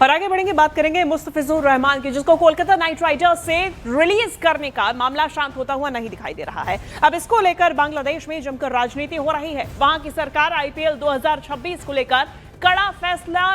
और आगे बढ़ेंगे, बात करेंगे मुस्तफिजुर रहमान की, जिसको कोलकाता नाइट राइडर्स से रिलीज करने का मामला शांत होता हुआ नहीं दिखाई दे रहा है। अब इसको लेकर बांग्लादेश में जमकर राजनीति हो रही है। वहां की सरकार आईपीएल 2026 को लेकर कड़ा फैसला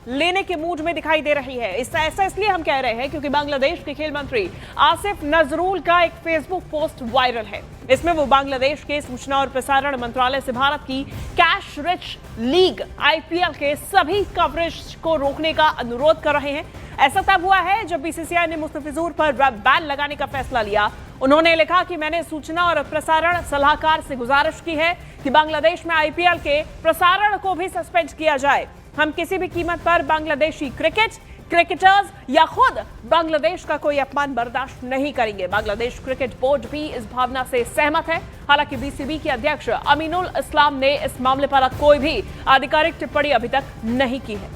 लेने के मूड में दिखाई दे रही है। ऐसा इसलिए हम कह रहे हैं क्योंकि बांग्लादेश के खेल मंत्री आसिफ नजरुल का एक फेसबुक पोस्ट वायरल है। इसमें वो बांग्लादेश के सूचना और प्रसारण मंत्रालय से भारत की कैश रिच लीग आईपीएल के सभी कवरेज को रोकने का अनुरोध कर रहे हैं। ऐसा तब हुआ है जब बीसीसीआई ने मुस्तफिजुर पर बैन लगाने का फैसला लिया। उन्होंने लिखा कि मैंने सूचना और प्रसारण सलाहकार से गुजारिश की है कि बांग्लादेश में आईपीएल के प्रसारण को भी सस्पेंड किया जाए। हम किसी भी कीमत पर बांग्लादेशी क्रिकेटर्स या खुद बांग्लादेश का कोई अपमान बर्दाश्त नहीं करेंगे। बांग्लादेश क्रिकेट बोर्ड भी इस भावना से सहमत है। हालांकि बीसीबी के अध्यक्ष अमीनुल इस्लाम ने इस मामले पर कोई भी आधिकारिक टिप्पणी अभी तक नहीं की है।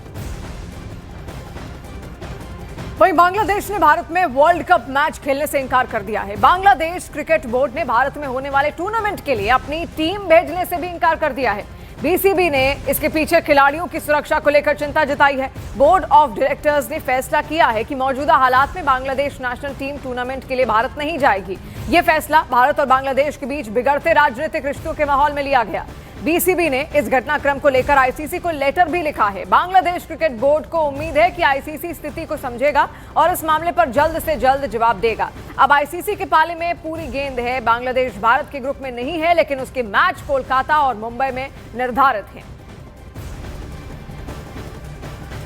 वहीं बांग्लादेश ने भारत में वर्ल्ड कप मैच खेलने से इनकार कर दिया है। बांग्लादेश क्रिकेट बोर्ड ने भारत में होने वाले टूर्नामेंट के लिए अपनी टीम भेजने से भी इनकार कर दिया है। बीसीबी ने इसके पीछे खिलाड़ियों की सुरक्षा को लेकर चिंता जताई है। बोर्ड ऑफ डायरेक्टर्स ने फैसला किया है कि मौजूदा हालात में बांग्लादेश नेशनल टीम टूर्नामेंट के लिए भारत नहीं जाएगी। यह फैसला भारत और बांग्लादेश के बीच बिगड़ते राजनीतिक रिश्तों के माहौल में लिया गया। बीसीबी ने इस घटनाक्रम को लेकर आईसीसी को लेटर भी लिखा है। बांग्लादेश क्रिकेट बोर्ड को उम्मीद है कि आईसीसी स्थिति को समझेगा और इस मामले पर जल्द से जल्द जवाब देगा। अब आईसीसी के पाले में पूरी गेंद है। बांग्लादेश भारत के ग्रुप में नहीं है, लेकिन उसके मैच कोलकाता और मुंबई में निर्धारित हैं।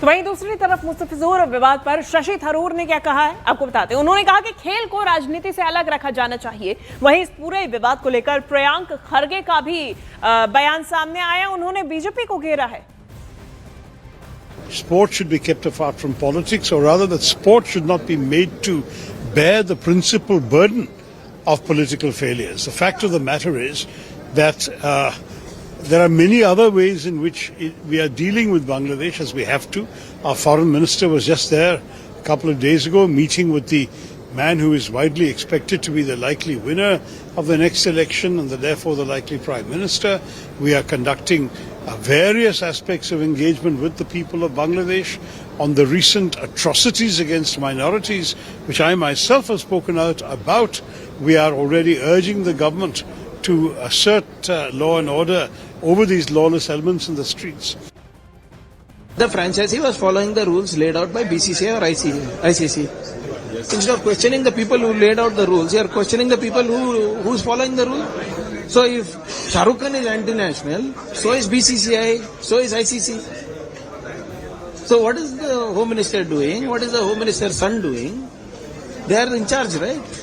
तो वहीं दूसरी तरफ मुस्तफिजुर विवाद पर शशि थरूर ने क्या कहा है, आपको बताते हैं। उन्होंने कहा कि खेल को राजनीति से अलग रखा जाना चाहिए। वहीं इस पूरे विवाद को लेकर प्रियंक खरगे का भी बयान सामने आया। उन्होंने बीजेपी को घेरा है। Sport should be kept apart from politics, or rather that sport should not be made to bear the principal burden of political failures. The fact of the matter is that there are many other ways in which we are dealing with Bangladesh, as we have to. Our foreign minister was just there a couple of days ago, meeting with the man who is widely expected to be the likely winner of the next election and therefore the likely prime minister. We are conducting various aspects of engagement with the people of Bangladesh on the recent atrocities against minorities, which I myself have spoken out about. We are already urging the government to assert law and order over these lawless elements in the streets. The franchisee was following the rules laid out by BCCI or ICC. Instead of questioning the people who laid out the rules, you are questioning the people who's following the rule. So if Shah Rukh Khan is anti-national, so is BCCI, so is ICC. So what is the Home Minister doing? What is the Home Minister's son doing? They are in charge, right?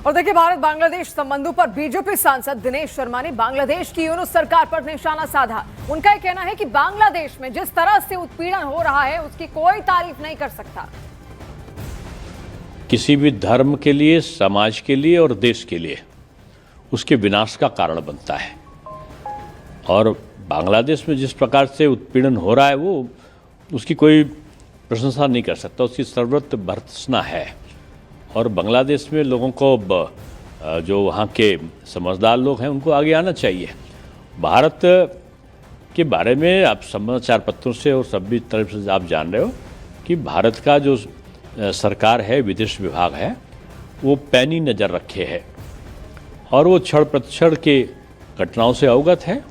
और देखिए, भारत बांग्लादेश संबंधों पर BJP सांसद दिनेश शर्मा ने बांग्लादेश की यूनुस सरकार पर निशाना साधा। उनका यह कहना है कि बांग्लादेश में जिस तरह से उत्पीड़न हो रहा है उसकी कोई तारीफ नहीं कर सकता। किसी भी धर्म के लिए, समाज के लिए और देश के लिए उसके विनाश का कारण बनता है। और बांग्लादेश में जिस प्रकार से उत्पीड़न हो रहा है वो उसकी कोई प्रशंसा नहीं कर सकता, उसकी सर्वत्र भर्त्सना है। और बांग्लादेश में लोगों को जो वहाँ के समझदार लोग हैं उनको आगे आना चाहिए। भारत के बारे में आप समाचार पत्रों से और सभी तरफ से आप जान रहे हो कि भारत का जो सरकार है, विदेश विभाग है, वो पैनी नज़र रखे है और वो क्षण प्रतिक्षण के घटनाओं से अवगत है।